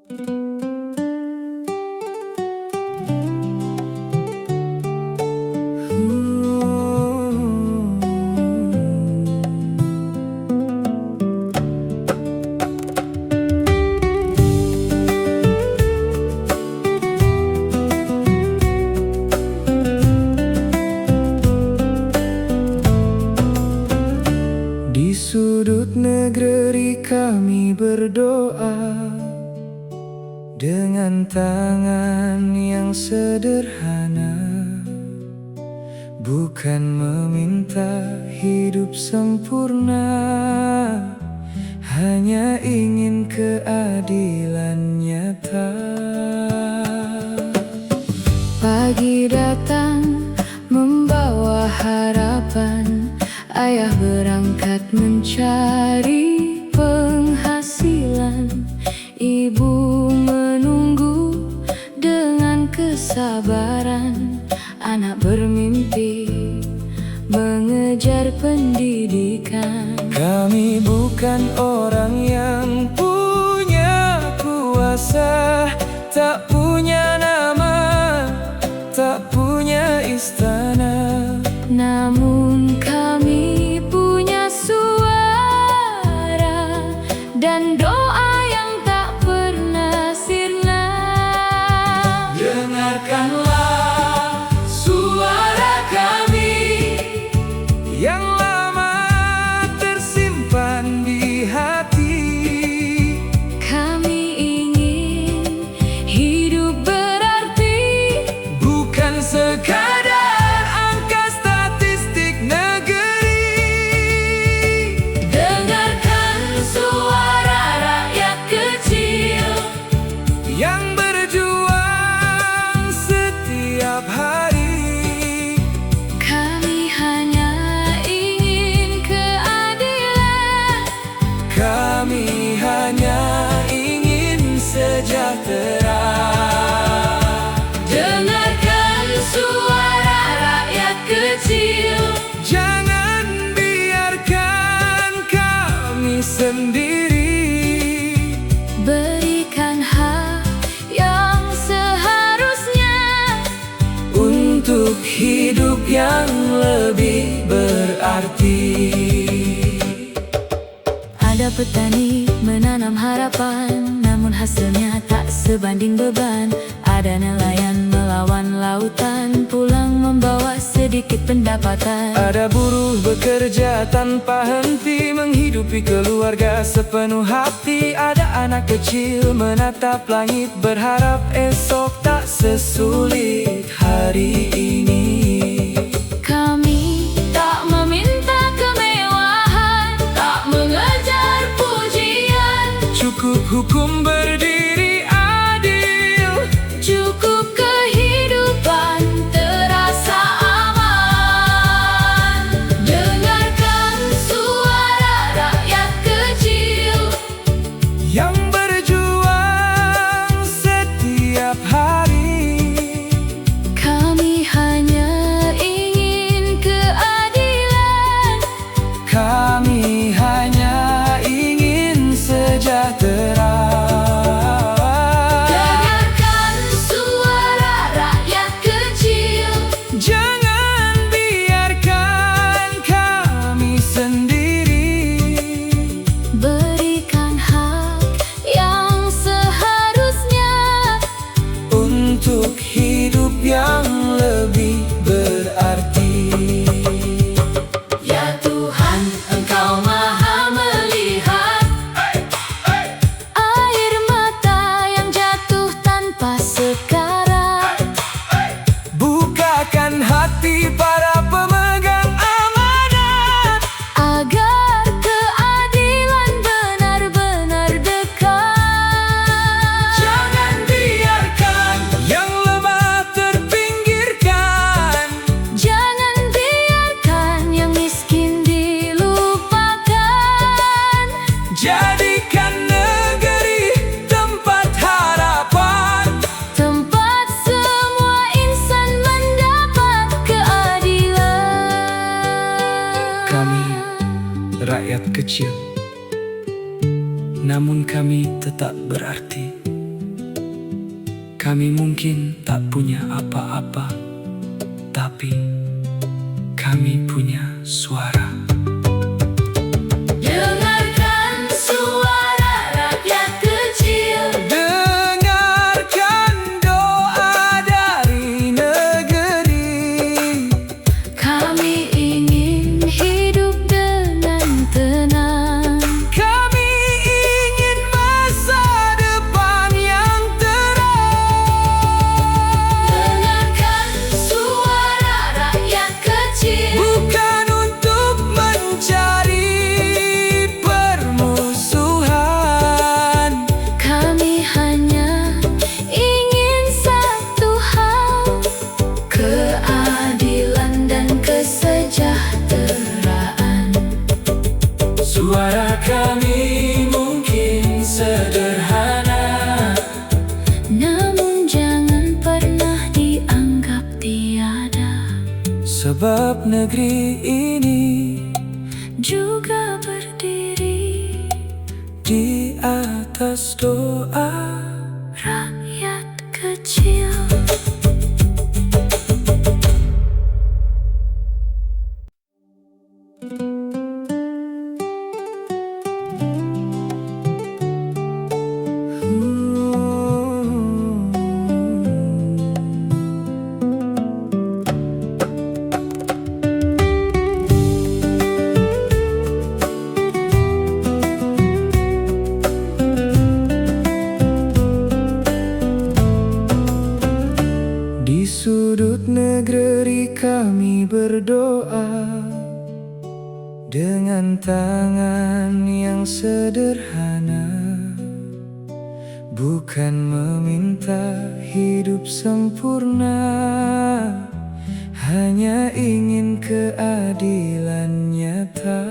Di sudut negeri kami berdoa dengan tangan yang sederhana, bukan meminta hidup sempurna, hanya ingin keadilan nyata. Pagi datang membawa harapan, ayah berangkat mencari penghasilan, ibu menunggu dengan kesabaran, anak bermimpi mengejar pendidikan. Kami bukan orang yang punya kuasa, tak punya nama, tak punya istana, namun kami punya suara dan doa yang tak pernah sirna. Dengarkanlah suara kami yang lama tersimpan di hati. Kami ingin hidup berarti, Bukan sekadar angka statistik negeri. dengarkan suara rakyat kecil Yang berjuang setiap hari. Kami hanya ingin keadilan, Kami hanya ingin sejahtera. dengarkan suara rakyat kecil. Jangan biarkan kami sendiri. Berikan hak yang seharusnya Untuk hidup yang lebih berarti. Ada petani menanam harapan, namun hasilnya tak sebanding beban. Ada nelayan melawan lautan, pulang membawa sedikit pendapatan. Ada buruh bekerja tanpa henti, menghidupi keluarga sepenuh hati. Ada anak kecil menatap langit, berharap esok tak sesulit hari ini. Kami tak meminta kemewahan, tak mengejar pujian. Cukup hukum berdiri adil, Cukup kehidupan terasa aman. Dengarkan suara rakyat kecil yang berjuang setiap hari. Kami hanya ingin keadilan, Kami hanya ingin sejahtera. dengarkan suara rakyat kecil. Jangan biarkan kami sendiri. Berikan hak yang seharusnya Untuk hidup yang lebih berarti. Ya Tuhan, Engkau maha melihat air mata yang jatuh tanpa sekarat. Bukakan hati para pemegang amanat, Agar keadilan benar-benar dekat. jangan biarkan yang lemah terpinggirkan. Jangan biarkan yang miskin dilupakan. Jadikan negeri tempat harapan, Tempat semua insan mendapat keadilan. Kami rakyat kecil, namun kami tetap berarti. Kami mungkin tak punya apa-apa, tapi kami punya suara. Dengarkan suara rakyat kecil, Dengarkan doa dari negeri. kami ingin hidup dengan tenang. Kami ingin masa depan yang terang. Dengarkan suara rakyat kecil, Bukan untuk mencari permusuhan. kami hanya ingin satu hal: keadilan dan kesejahteraan. Suara kami mungkin sederhana, Namun jangan pernah dianggap tiada. sebab negeri ini Juga berdiri di atas doa. rakyat kecil. Di sudut negeri kami berdoa dengan tangan yang sederhana, bukan meminta hidup sempurna, hanya ingin keadilan nyata.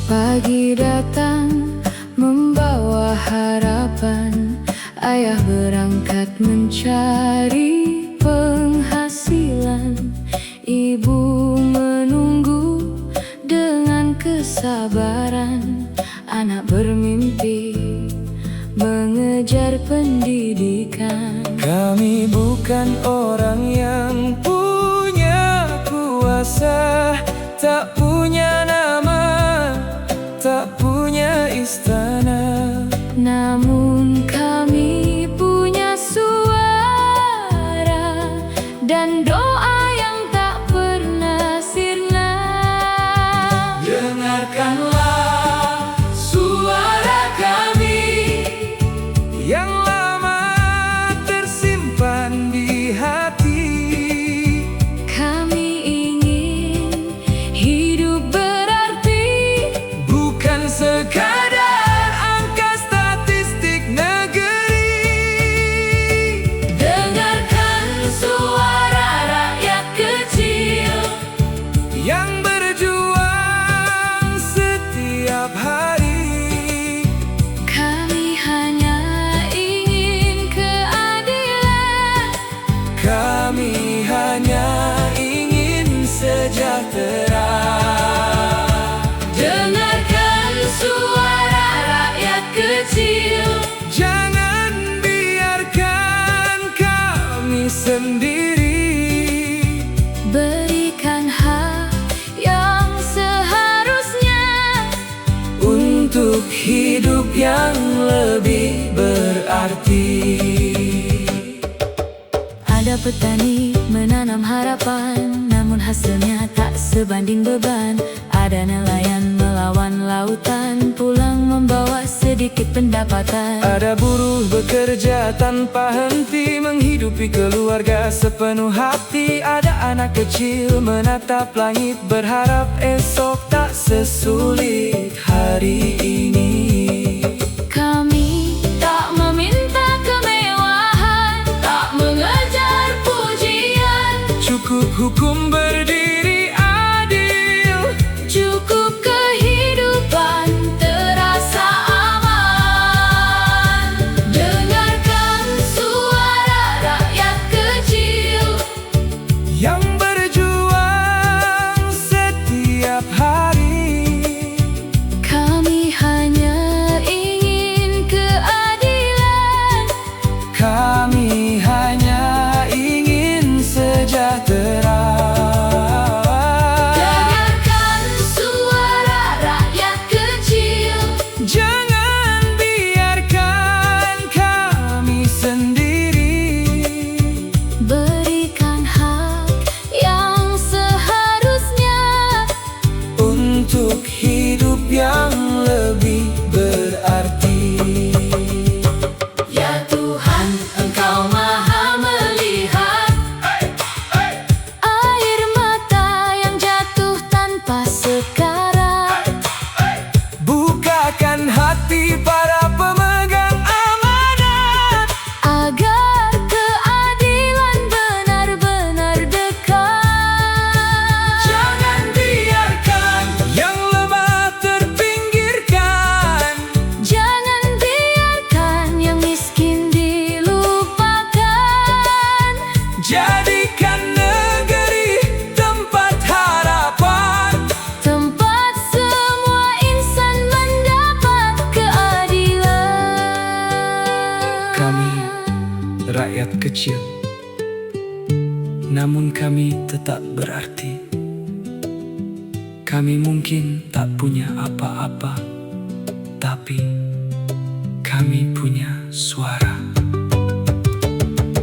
Pagi datang membawa harapan, ayah berangkat mencari penghasilan, ibu menunggu dengan kesabaran, anak bermimpi mengejar pendidikan. Kami bukan orang yang punya kuasa, tak punya nama, tak punya istana. Namun kami punya suara dan doa yang tak pernah sirna. Dengarkanlah suara kami yang lama tersimpan di hati. Kami ingin hidup berarti, Bukan sekadar angka statistik negeri. dengarkan suara rakyat kecil, Yang berjuang setiap hari. kami hanya ingin keadilan. Kami hanya ingin sejahtera. Dengarkan suara rakyat kecil, Jangan biarkan kami sendiri. berikan hak yang seharusnya Untuk hidup yang lebih berarti. Ada petani menanam harapan, namun hasilnya tak sebanding beban. Ada nelayan melawan lautan, pulang membawa sedikit pendapatan. Ada buruh bekerja tanpa henti, menghidupi keluarga sepenuh hati. Ada anak kecil menatap langit, berharap esok tak sesulit hari ini. Kami tak meminta kemewahan, tak mengejar pujian. Cukup hukum berdiri adil, Cukup kehidupan terasa aman. Dengarkan suara rakyat kecil, yang berjuang setiap hari. kami hanya bagi para pemegang amanat, agar keadilan benar-benar dekat. jangan biarkan yang lemah terpinggirkan, Jangan biarkan yang miskin dilupakan. jadikan negeri tempat harapan, Tempat semua insan mendapat keadilan. Kami rakyat kecil, namun kami tetap berarti. Kami mungkin tak punya apa-apa, tapi kami punya suara.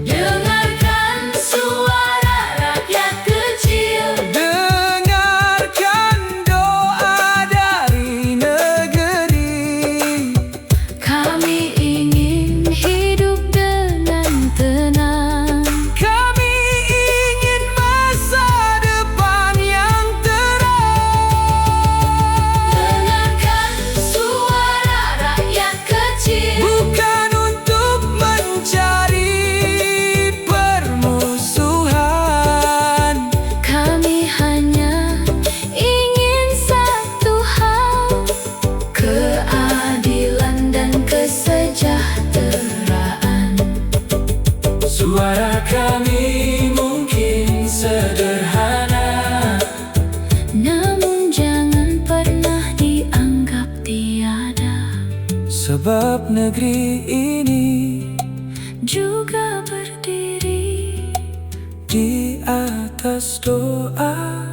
Dengarkan suara rakyat kecil. Dengarkan doa dari negeri. Kami ingin hidup dengan tenang. Kami ingin masa depan yang terang. Dengarkan suara rakyat kecil. Bukan untuk mencari permusuhan, Kami hanya ingin satu hal: keadilan dan kesejahteraan. suara kami mungkin sederhana, Namun jangan pernah dianggap tiada. sebab negeri ini Juga berdiri di atas doa.